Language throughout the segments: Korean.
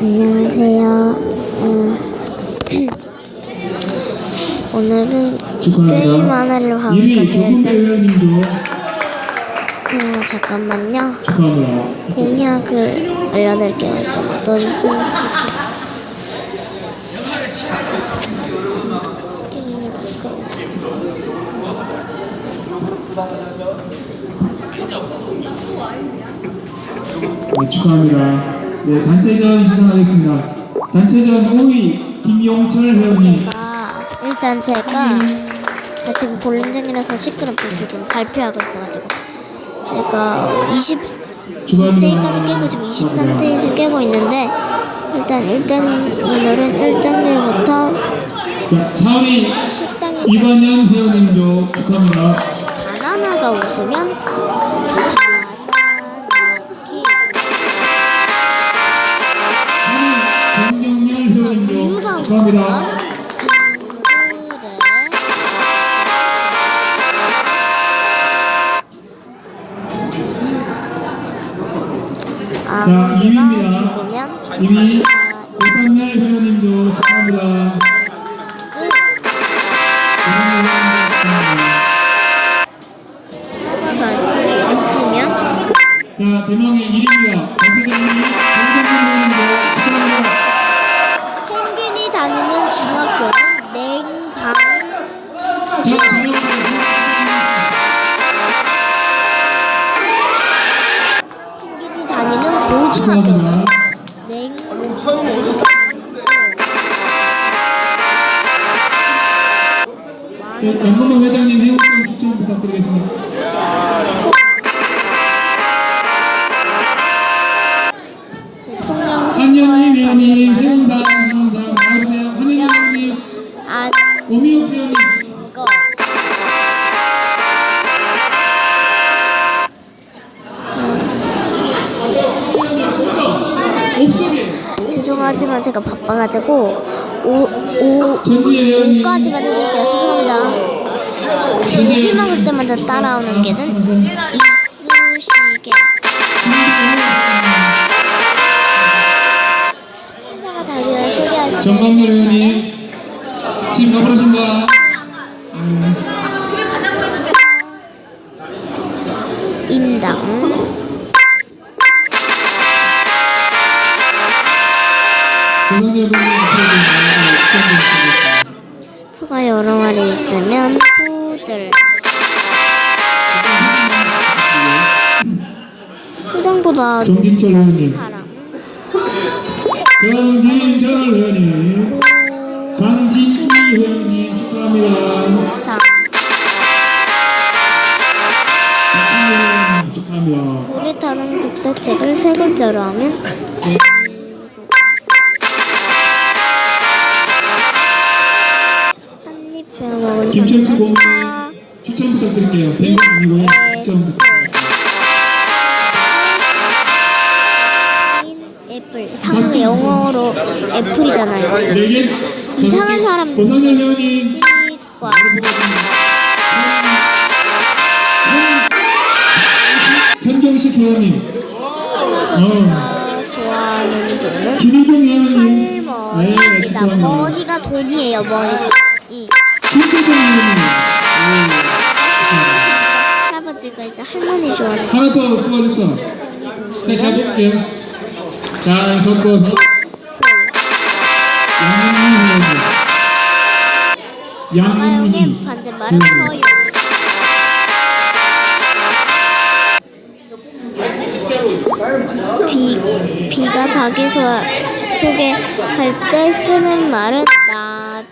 안녕하세요. 오늘은 게임 하나를 하고 있는데 잠깐만요. 공약을 알려드릴게요. 어떤 네, 축하합니다. 네, 단체전 시작하겠습니다. 단체전 5위 김용철 회원님. 일단 제가 지금 볼링장이라서 시끄럽게 지금 발표하고 있어가지고 제가 20스테이까지 깨고 지금 23스테이지 깨고 있는데 일단 오늘은 1단계부터 자, 4위 식당에 이반현 회원님도 축하합니다. 바나나가 웃으면 정영렬 회원님도 축하합니다. 자, 2위입니다. 2위 오상렬 회원님도 축하합니다. 자, 대망의 1위입니다. 단체장님 정정렬 회원님도 축하합니다. 펭귄이 다니는 중학교는 냉방 펭귄이 다니는 고중학교는 연금방 회장님 회원님 추천 부탁드리겠습니다. 한현희 회원님 회원상 나와주세요. 한현희 회원님, 오미옥 회원님. 죄송하지만 제가 바빠가지고 전지혜 회원님 5까지만 해드릴게요. 죄송합니다. film 먹을 때마다 따라오는 게는 이쑤시개. 신사가 자기를 소개할 때 정광렬 회원님 지금 가버리신가? 임당 푸가 여러 마리 있으면 푸들 수정보다 정진철 회원님, 사람 정진철 회원님, 강진희 회원님 축하합니다. 자 축하합니다. 불에 타는 국사책을 세 글자로 하면 한입 베어먹은 김철수 공님 추천 부탁드릴게요. 100원 아니고 추천 부탁드립니다. 애플 상은 영어로 애플이잖아요. 4개 이상한 사람 고상렬 회원님 치과 현경식 회원님, 좋아하는 돈은 김희동 회원님, 할머니입니다. 축하합니다. 머니가 돈이에요. 머니 김태경 회원님, 할아버지가 이제 할머니 좋아하는 하나 더 뽑아주세요. 네, 잘 볼게요. 자, 선권 양은희 회원님, 자가용의 반대말은 허용. 비가 자기 소개할 때 쓰는 말은 나비야.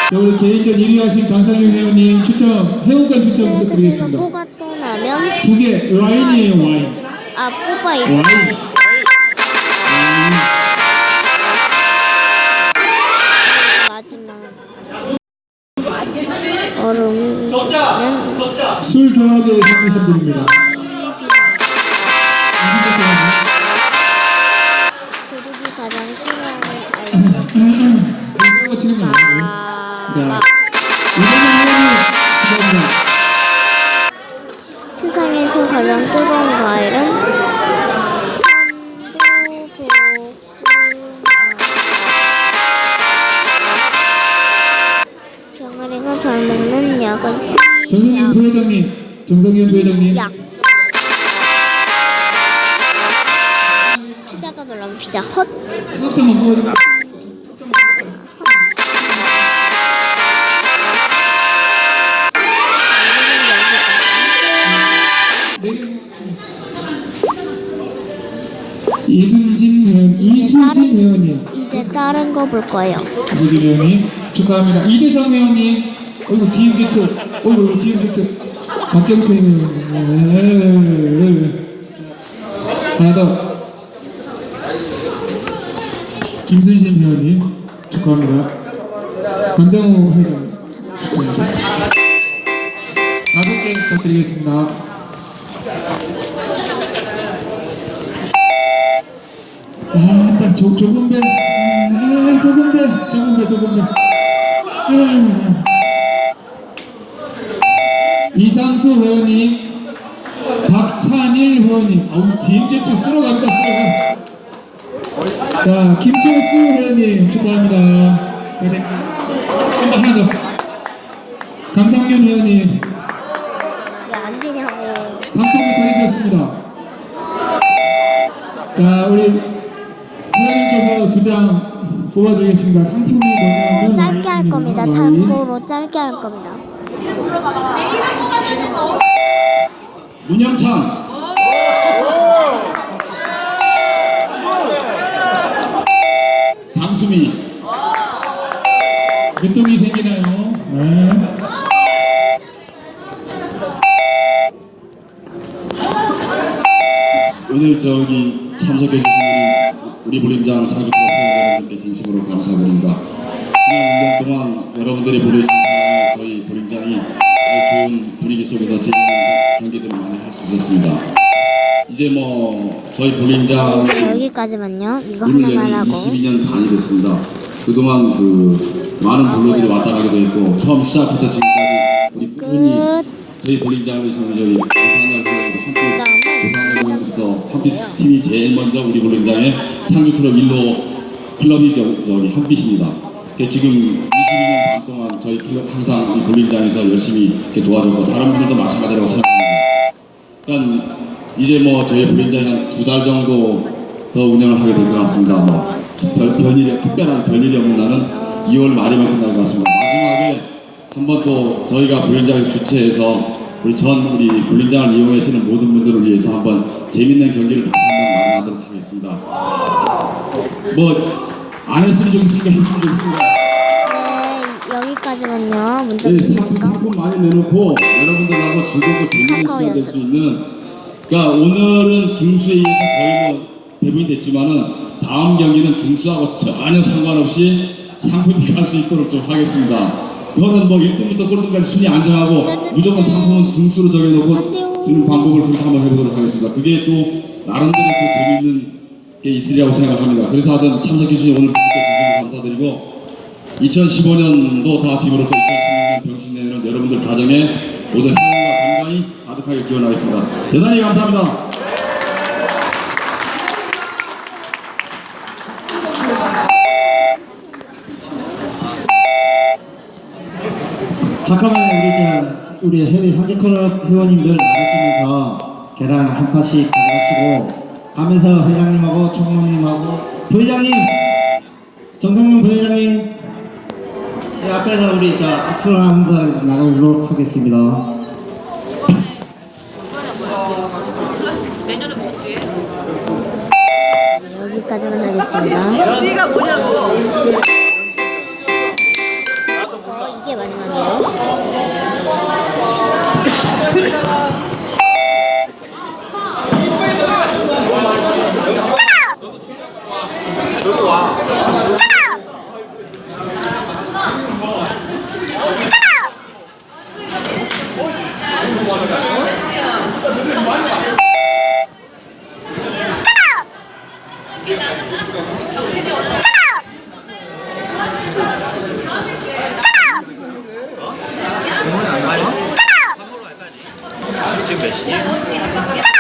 자, 우리 개인전 1위 하신 강상윤 회원님 추천, 회원권 추천 부탁드리겠습니다. 뽀가 또 나면 2개, 와인이에요, 와인. 뽀가 와인. 마지막 얼음은 술 좋아하게 생기신 분입니다. 도둑이 가장 싫어하는 아이템 치는 거 아니에요? 자, 이번에 회원님 축하합니다. 가장 뜨거운 과일은 참도, 복숭아. 병아리가 잘 먹는 약은 정성윤 부회장님, 정성윤 부회장님. 약. 피자가 놀라면 피자 헛. 석장만 뽑아주고. 이수진 회원님. 이제 다른 거 볼 거예요. 이수진 회원님 축하합니다. 이대성 회원님. 어이구 DMZ. 어이구 DMZ. 박경태 회원님. 하나 더. 김순신 회원님 축하합니다. 권정우 회장님 축하합니다. 5개 부탁드리겠습니다. 조금 배. 이상수 회원님, 박찬일 회원님, DMZ 쓸어갑니다, 쓸어가. 자, 김철수 회원님 축하합니다. 하나 더. 강상윤 회원님, 왜 안 되냐고. 상품을 타주셨습니다. 자, 우리 사장님께서 2장 뽑아주겠습니다. 상품이 뭐냐면 짧게 할 겁니다. 참고로 짧게 할 겁니다. 문영찬, 강수미, 몇동이 생기나요? 네. 오늘 저기 참석해 주신 우리 보림장 상주클럽 회원 여러분께 진심으로 감사드립니다. 지난 1년 동안 여러분들이 보내주신 사랑에 저희 보림장이 아주 좋은 분위기 속에서 재밌는 경기들을 많이 할 수 있었습니다. 이제 뭐 저희 보림장 여기까지만요. 이거 문을 하나만 열린 하고. 22년 반이 됐습니다. 그동안 많은 블로그들이 왔다 가기도 했고 처음 시작부터 지금까지 우리 꾸준히 끝. 저희 볼링장을 있으면 저희 고상열 회원도 함께 고상열 회원부터 함께 팀이 제일 먼저 우리 볼링장의 상주클럽 1로 클럽이 저기 한빛입니다. 지금 22년 반 동안 저희 클럽 항상 이 볼링장에서 열심히 이렇게 도와줬고 다른 분들도 마찬가지라고 생각합니다. 그러니까 이제 뭐 저희 볼링장이 한 2달 정도 더 운영을 하게 될 것 같습니다. 뭐 특별한 별일이 없는 날은 2월 말이면 끝날 것 같습니다. 마지막에 한번 또 저희가 볼링장에서 주최해서 우리 볼링장을 이용하시는 모든 분들을 위해서 한번 재밌는 경기를 다시 한번 마련하도록 하겠습니다. 뭐 안 했으면 좋겠으니까 했으면 좋겠습니다. 네, 여기까지만요. 문제 네, 푸시니까. 상품 많이 내놓고 여러분들하고 즐겁고 재밌는 시간 될 수 있는, 그러니까 오늘은 등수에 의해서 거의 뭐 배분이 됐지만은 다음 경기는 등수하고 전혀 상관없이 상품이 갈 수 있도록 좀 하겠습니다. 그거는 뭐 1등부터 꼴등까지 순위 안정하고 무조건 상품은 등수로 정해놓고 주는 방법을 그렇게 한번 해보도록 하겠습니다. 그게 또 나름대로 또 재밌는 게 있으리라고 생각합니다. 그래서 하여튼 참석해주신 오늘 분들께 진심으로 감사드리고 2015년도 다 팀으로 또 2016년 병신내는 여러분들 가정에 모두 행운과 건강이 가득하게 기원하겠습니다. 대단히 감사합니다. 잠깐만요. 우리 해외 상주클럽 회원님들 나가시면서 계란 한 판씩 가져가시고 가면서 회장님하고 총무님하고 부회장님, 정상용 부회장님 이 앞에서 우리 악수를 하면서 나가도록 하겠습니다. 여기까지만 하겠습니다. 여기가 뭐냐고. 이게 마지막이에요. 지금 몇 시?